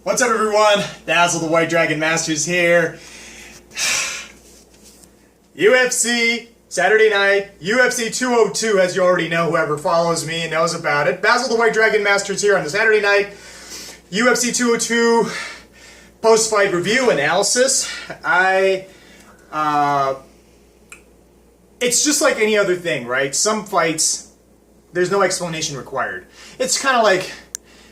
What's up, everyone? Basil the White Dragon Masters here. UFC, Saturday night, UFC 202, as you already know, whoever follows me knows about it. Basil the White Dragon Masters here on the Saturday night, UFC 202 post-fight review analysis. It's just like any other thing, right? Some fights, there's no explanation required. It's kind of like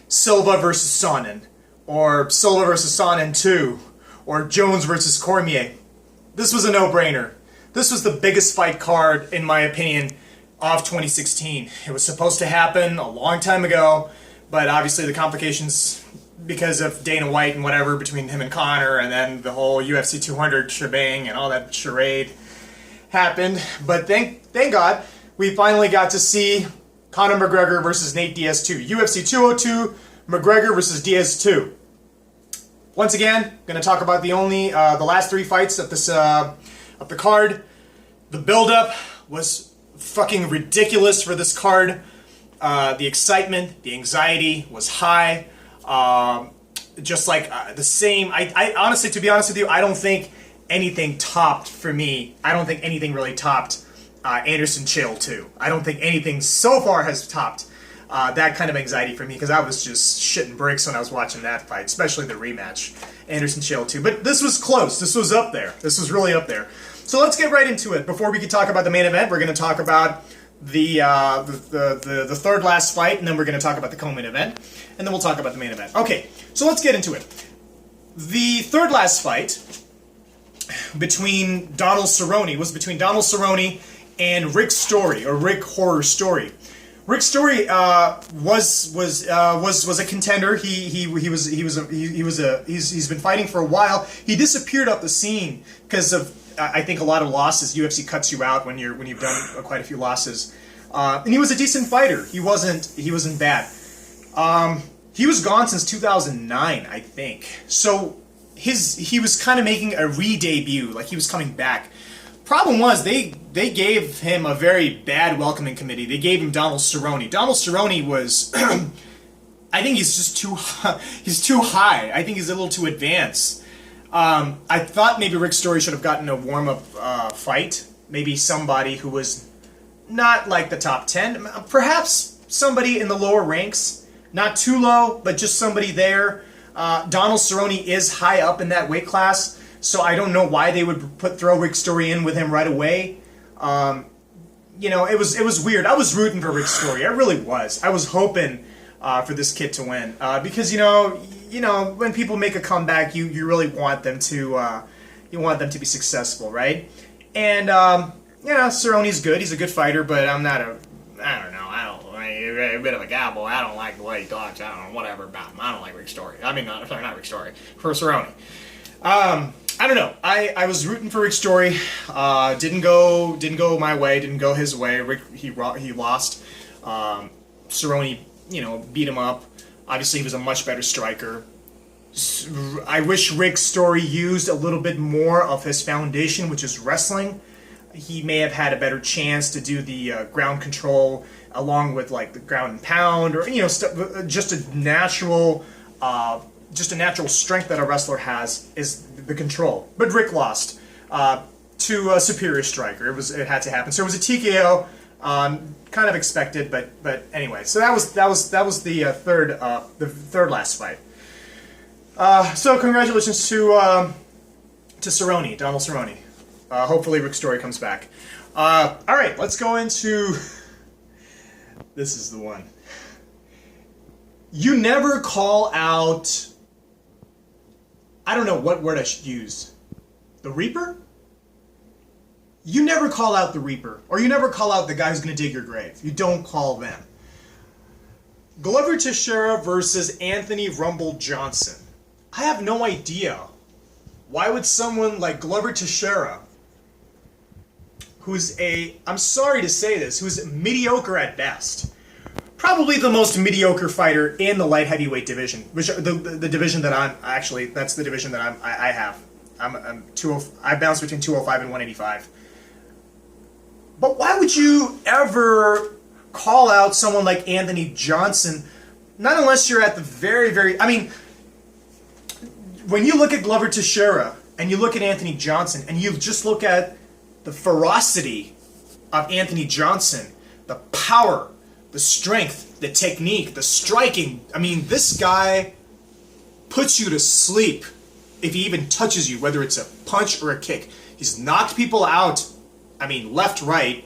Silva versus Sonnen, or Silva versus Sonnen 2, or Jones versus Cormier. This was a no-brainer. This was the biggest fight card, in my opinion, of 2016. It was supposed to happen a long time ago, but obviously the complications because of Dana White and whatever between him and Conor, and then the whole UFC 200 shebang and all that charade happened. But thank God we finally got to see Conor McGregor versus Nate Diaz 2. UFC 202, McGregor versus Diaz 2. Once again, going to talk about the last three fights of this of the card. The build-up was fucking ridiculous for this card. The excitement, the anxiety was high. Just like the same. I honestly, to be honest with you, I don't think anything topped for me. I don't think anything really topped Anderson Chill 2. I don't think anything so far has topped that kind of anxiety for me, because I was just shitting bricks when I was watching that fight, especially the rematch, Anderson Chill 2. But this was close. This was up there. This was really up there. So let's get right into it. Before we can talk about the main event, we're going to talk about the third last fight, and then we're going to talk about the co-main event, and then we'll talk about the main event. Okay, so let's get into it. The third last fight between Donald Cerrone and Rick Story, or Rick Horror Story. Rick Story was a contender. He's been fighting for a while. He disappeared off the scene because of, I think, a lot of losses. UFC cuts you out when you've done quite a few losses. And he was a decent fighter. He wasn't bad. He was gone since 2009, I think. So he was kind of making a re-debut, like he was coming back. Problem was, they gave him a very bad welcoming committee. They gave him Donald Cerrone. Donald Cerrone was, I think he's just he's too high. I think he's a little too advanced. I thought maybe Rick Story should have gotten a warm-up fight. Maybe somebody who was not like the top 10. Perhaps somebody in the lower ranks. Not too low, but just somebody there. Donald Cerrone is high up in that weight class, so I don't know why they would throw Rick Story in with him right away. It was weird. I was rooting for Rick Story. I really was. I was hoping for this kid to win, because when people make a comeback, you really want them to be successful, right? And Cerrone's good. He's a good fighter, but I'm not a bit of a gabble. I don't like the way he talks. I don't know, whatever about him. I don't like Rick Story. I mean, not Rick Story. For Cerrone. I don't know. I was rooting for Rick Story. Didn't go my way. Didn't go his way. Rick he lost. Cerrone, beat him up. Obviously, he was a much better striker. I wish Rick Story used a little bit more of his foundation, which is wrestling. He may have had a better chance to do the ground control along with like the ground and pound, or just a natural strength that a wrestler has is the control. But Rick lost to a superior striker. It had to happen. So it was a TKO, kind of expected, but anyway. So that was the third last fight. So congratulations to Cerrone, Donald Cerrone. Hopefully Rick Story comes back. All right, let's go into. This is the one. You never call out. I don't know what word I should use. The Reaper? You never call out the Reaper. Or you never call out the guy who's going to dig your grave. You don't call them. Glover Teixeira versus Anthony Rumble Johnson. I have no idea. Why would someone like Glover Teixeira, who's I'm sorry to say this, who's mediocre at best, probably the most mediocre fighter in the light heavyweight division, which the division that that's the division that I have. I bounce between 205 and 185. But why would you ever call out someone like Anthony Johnson? Not unless you're at the very, very. I mean, when you look at Glover Teixeira and you look at Anthony Johnson and you just look at the ferocity of Anthony Johnson, the power, the strength, the technique, the striking. I mean, this guy puts you to sleep if he even touches you, whether it's a punch or a kick. He's knocked people out, I mean, left, right.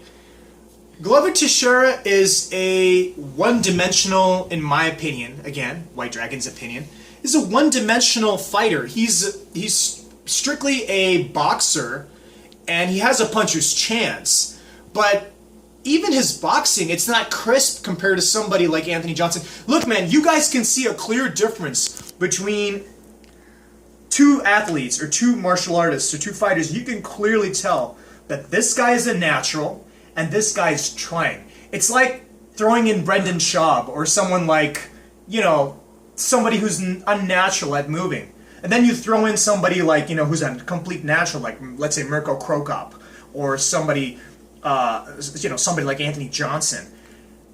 Glover Teixeira is a one-dimensional, in my opinion, again, White Dragon's opinion, is a one-dimensional fighter. He's strictly a boxer, and he has a puncher's chance. But even his boxing, it's not crisp compared to somebody like Anthony Johnson. Look, man, you guys can see a clear difference between two athletes or two martial artists or two fighters. You can clearly tell that this guy is a natural and this guy's trying. It's like throwing in Brendan Schaub or someone like, you know, somebody who's unnatural at moving. And then you throw in somebody like, you know, who's a complete natural, like, let's say, Mirko Krokop, or somebody, you know, somebody like Anthony Johnson.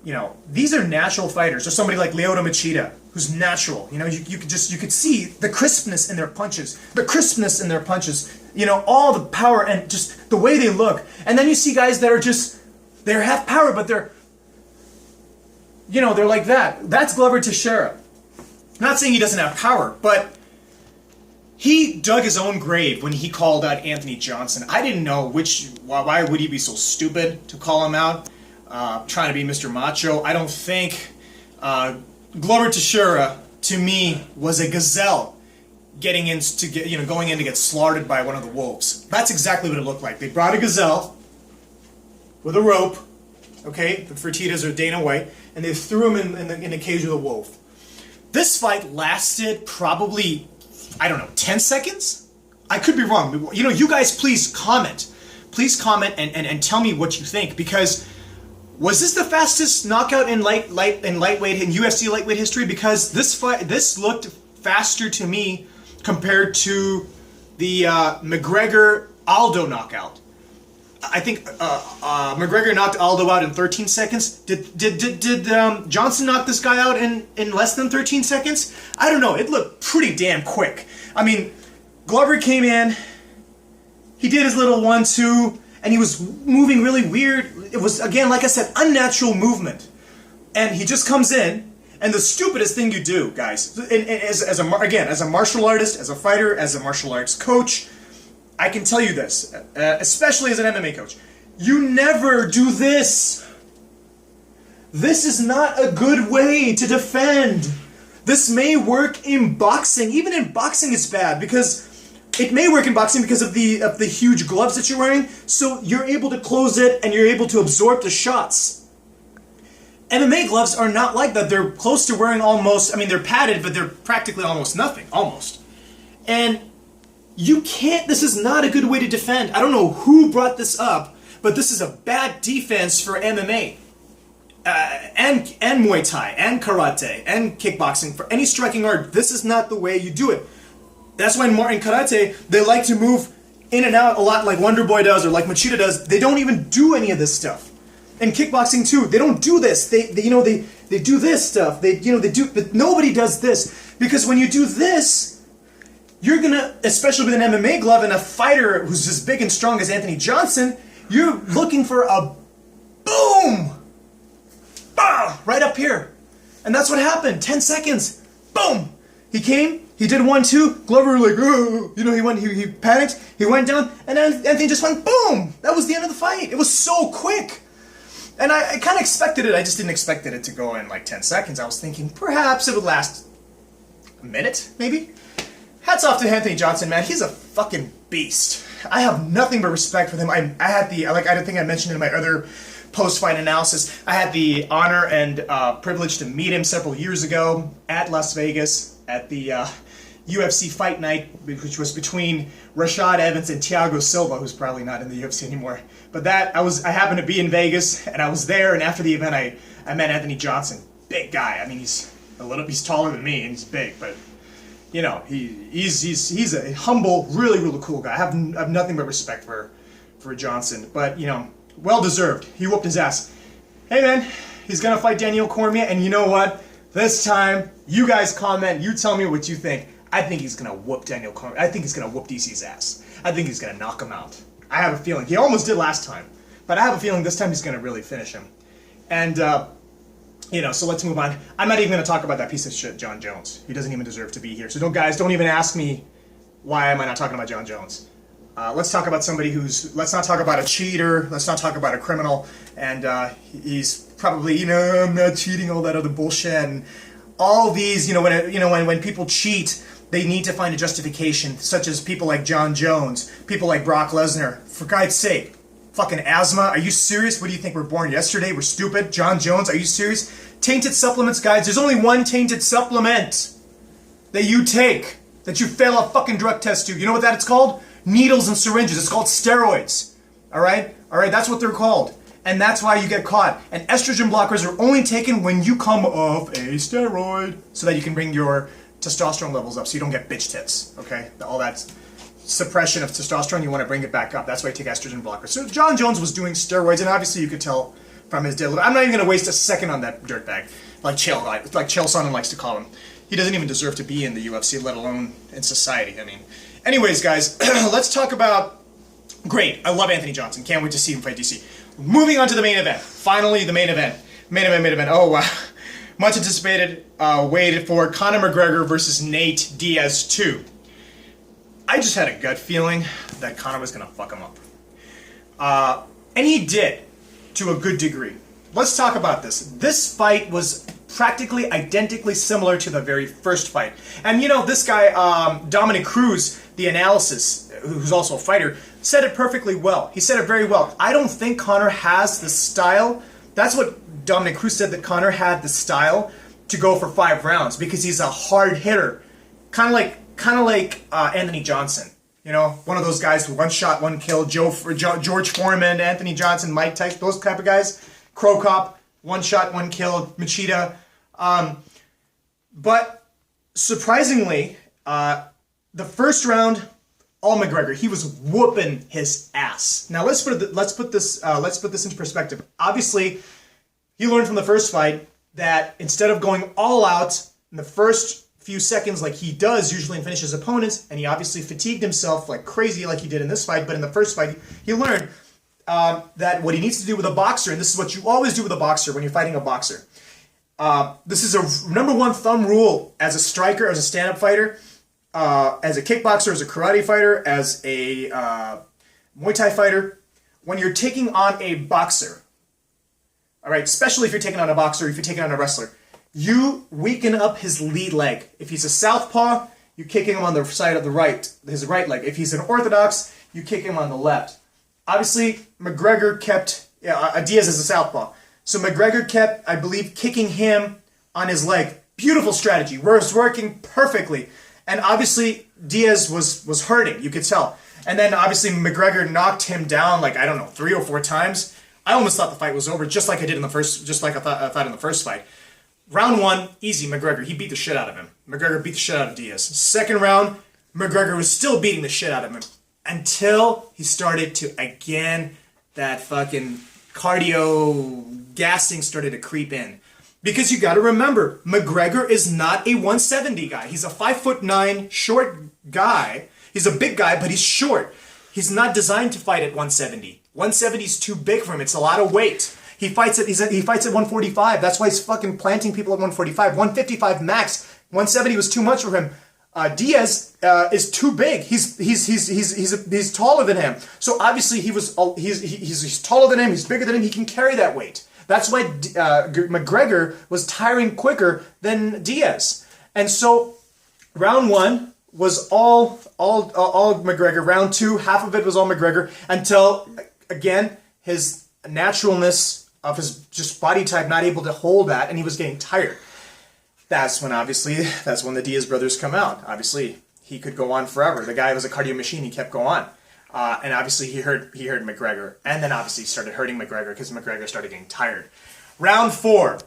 You know, these are natural fighters. Or somebody like Lyoto Machida, who's natural. You know, you could see the crispness in their punches. The crispness in their punches. You know, all the power and just the way they look. And then you see guys that are just, they're half power, but they're, you know, they're like that. That's Glover Teixeira. Not saying he doesn't have power, but he dug his own grave when he called out Anthony Johnson. I didn't know why would he be so stupid to call him out, trying to be Mr. Macho. I don't think Glover Teixeira, to me, was a gazelle going in to get slaughtered by one of the wolves. That's exactly what it looked like. They brought a gazelle with a rope, okay, the Fertittas or Dana White, and they threw him in the cage of the wolf. This fight lasted probably, I don't know, 10 seconds? I could be wrong. You know, you guys please comment. Please comment and tell me what you think, because was this the fastest knockout in lightweight in UFC lightweight history? Because this looked faster to me compared to the McGregor Aldo knockout. I think McGregor knocked Aldo out in 13 seconds. Did Johnson knock this guy out in less than 13 seconds? I don't know. It looked pretty damn quick. I mean, Glover came in, he did his little 1-2, and he was moving really weird. It was, again, like I said, unnatural movement. And he just comes in, and the stupidest thing you do, guys, as a martial artist, as a fighter, as a martial arts coach, I can tell you this, especially as an MMA coach, you never do this. This is not a good way to defend. This may work in boxing. Even in boxing it's bad, because it may work in boxing because of the huge gloves that you're wearing, so you're able to close it and you're able to absorb the shots. MMA gloves are not like that. They're close to wearing almost, I mean, they're padded, but they're practically almost nothing, almost. And you can't, this is not a good way to defend. I don't know who brought this up, but this is a bad defense for MMA. And Muay Thai, and Karate, and Kickboxing. For any striking art, this is not the way you do it. That's why in Karate, they like to move in and out a lot like Wonder Boy does, or like Machida does. They don't even do any of this stuff. In kickboxing too, they don't do this. They do this stuff. But nobody does this, because when you do this, you're gonna, especially with an MMA glove and a fighter who's as big and strong as Anthony Johnson, you're looking for a boom, bah, right up here, and that's what happened. 10 seconds, boom. He came, he did 1-2. Glover like, oh, you know, he panicked, he went down, and then Anthony just went boom. That was the end of the fight. It was so quick. And I kind of expected it. I just didn't expect it to go in like 10 seconds. I was thinking perhaps it would last a minute, maybe. Hats off to Anthony Johnson, man. He's a fucking beast. I have nothing but respect for him. I think I mentioned in my other post-fight analysis, I had the honor and privilege to meet him several years ago at Las Vegas at the UFC Fight Night, which was between Rashad Evans and Thiago Silva, who's probably not in the UFC anymore. But I happened to be in Vegas, and I was there, and after the event, I met Anthony Johnson. Big guy. I mean, he's taller than me, and he's big, but you know, he's a humble, really, really cool guy. I have nothing but respect for Johnson, but you know, well deserved. He whooped his ass. Hey man, he's gonna fight Daniel Cormier, and you know what? This time, you guys comment, you tell me what you think. I think he's gonna whoop Daniel Cormier. I think he's gonna whoop DC's ass. I think he's gonna knock him out. I have a feeling. He almost did last time, but I have a feeling this time he's gonna really finish him. And you know, so let's move on. I'm not even gonna talk about that piece of shit, John Jones. He doesn't even deserve to be here. So don't even ask me why am I not talking about John Jones. Let's talk about somebody let's not talk about a cheater, let's not talk about a criminal, and he's probably, you know, I'm not cheating, all that other bullshit, and all these, when people cheat, they need to find a justification, such as people like John Jones, people like Brock Lesnar. For God's sake, fucking asthma, are you serious? What do you think, we're born yesterday, we're stupid? John Jones, are you serious? Tainted supplements, guys, there's only one tainted supplement that you take, that you fail a fucking drug test to. You know what it's called? Needles and syringes. It's called steroids. Alright, that's what they're called. And that's why you get caught. And estrogen blockers are only taken when you come off a steroid, so that you can bring your testosterone levels up so you don't get bitch tits. Okay? All that suppression of testosterone, you want to bring it back up. That's why you take estrogen blockers. So John Jones was doing steroids, and obviously you could tell from his daily. I'm not even going to waste a second on that dirtbag, like Chael Sonnen likes to call him. He doesn't even deserve to be in the UFC, let alone in society. I mean, anyways, guys, let's talk about. Great, I love Anthony Johnson. Can't wait to see him fight DC. Moving on to the main event. Finally, the main event. Main event. Oh, wow. Much anticipated, waited for Conor McGregor versus Nate Diaz 2. I just had a gut feeling that Conor was going to fuck him up. And he did, to a good degree. Let's talk about this. This fight was practically identically similar to the very first fight. And you know, this guy, Dominic Cruz, the analysis, who's also a fighter, said it perfectly well. He said it very well. I don't think Conor has the style. That's what Dominic Cruz said, that Conor had the style to go for 5 rounds because he's a hard hitter. Kind of like Anthony Johnson. You know, one of those guys who one shot, one kill. George Foreman, Anthony Johnson, Mike Tyson, those type of guys. Crow Cop, one shot, one kill. Machida. But surprisingly, the first round, all McGregor. He was whooping his ass. Now let's put this into perspective. Obviously, he learned from the first fight that instead of going all out in the first few seconds like he does usually and finish his opponents, and he obviously fatigued himself like crazy like he did in this fight, but in the first fight he learned that what he needs to do with a boxer, and this is what you always do with a boxer when you're fighting a boxer. This is a #1 thumb rule as a striker, as a stand-up fighter, as a kickboxer, as a karate fighter, as a Muay Thai fighter. When you're taking on a boxer, all right, especially if you're taking on a boxer, if you're taking on a wrestler, you weaken up his lead leg. If he's a southpaw, you're kicking him on the side of the right, his right leg. If he's an orthodox, you kick him on the left. Obviously, McGregor kept, Diaz is a southpaw. So McGregor kept, I believe, kicking him on his leg. Beautiful strategy. Was working perfectly. And obviously, Diaz was hurting. You could tell. And then obviously, McGregor knocked him down like, I don't know, 3 or 4 times. I almost thought the fight was over, just like I did in the first, just like I thought in the first fight. Round 1, easy, McGregor. He beat the shit out of him. McGregor beat the shit out of Diaz. Second round, McGregor was still beating the shit out of him. Until he started to, again, that fucking cardio gassing started to creep in. Because you got to remember, McGregor is not a 170 guy. He's a 5'9" short guy. He's a big guy, but he's short. He's not designed to fight at 170. 170 is too big for him. It's a lot of weight. He fights at 145. That's why he's fucking planting people at 145. 155 max. 170 was too much for him. Diaz is too big. He's taller than him. So obviously he's taller than him. He's bigger than him. He can carry that weight. That's why McGregor was tiring quicker than Diaz. And so round 1 was all McGregor. Round 2, half of it was all McGregor until again his naturalness of his just body type not able to hold that, and he was getting tired. That's when the Diaz brothers come out. Obviously, he could go on forever. The guy was a cardio machine. He kept going on. And obviously, he heard McGregor. And then obviously, he started hurting McGregor because McGregor started getting tired. Round 4.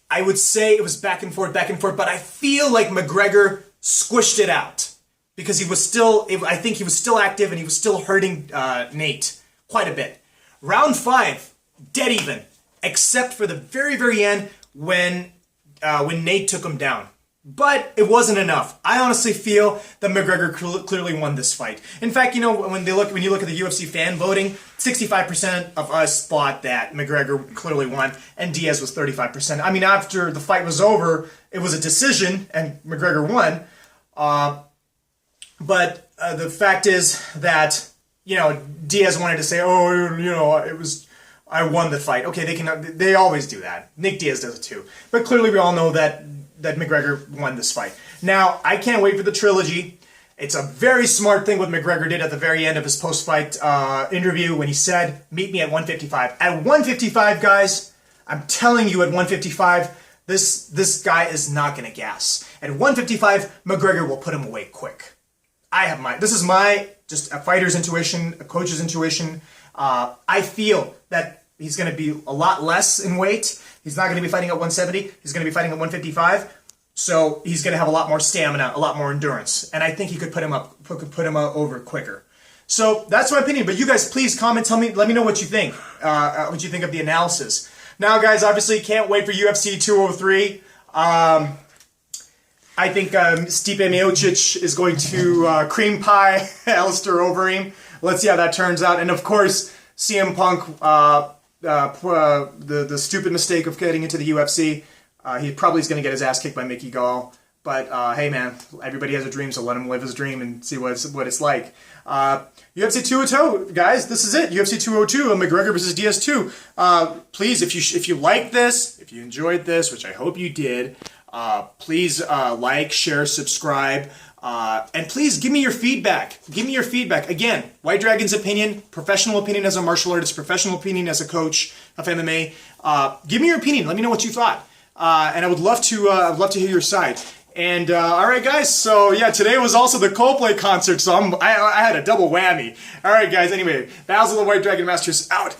I would say it was back and forth, but I feel like McGregor squished it out. Because I think he was still active and he was still hurting Nate quite a bit. Round 5, dead even. Except for the very, very end when Nate took him down. But it wasn't enough. I honestly feel that McGregor clearly won this fight. In fact, you know, when you look at the UFC fan voting, 65% of us thought that McGregor clearly won, and Diaz was 35%. I mean, after the fight was over, it was a decision, and McGregor won. But the fact is that, you know, Diaz wanted to say, oh, you know, I won the fight. Okay, they always do that. Nick Diaz does it too. But clearly we all know that McGregor won this fight. Now, I can't wait for the trilogy. It's a very smart thing what McGregor did at the very end of his post-fight interview when he said, meet me at 155. At 155, guys, I'm telling you at 155, this guy is not going to gas. At 155, McGregor will put him away quick. This is my, just a fighter's intuition, a coach's intuition. I feel that he's going to be a lot less in weight. He's not going to be fighting at 170. He's going to be fighting at 155. So he's going to have a lot more stamina, a lot more endurance. And I think he could put him over quicker. So that's my opinion. But you guys, please comment, let me know what you think. What you think of the analysis. Now, guys, obviously can't wait for UFC 203. I think Stipe Miocic is going to cream pie Alistair Overeem. Let's see how that turns out. And of course, CM Punk, the stupid mistake of getting into the UFC. He probably is going to get his ass kicked by Mickey Gall. But hey, man, everybody has a dream, so let him live his dream and see what it's like. UFC 202, guys, this is it. UFC 202, McGregor versus Diaz 2. Please, if you like this, if you enjoyed this, which I hope you did, please like, share, subscribe, and please give me your feedback. Give me your feedback. Again, White Dragon's opinion, professional opinion as a martial artist, professional opinion as a coach of MMA. Give me your opinion. Let me know what you thought, and I would love to hear your side. And all right, guys. So yeah, today was also the Coldplay concert, so I had a double whammy. All right, guys. Anyway, Basil the White Dragon Masters out.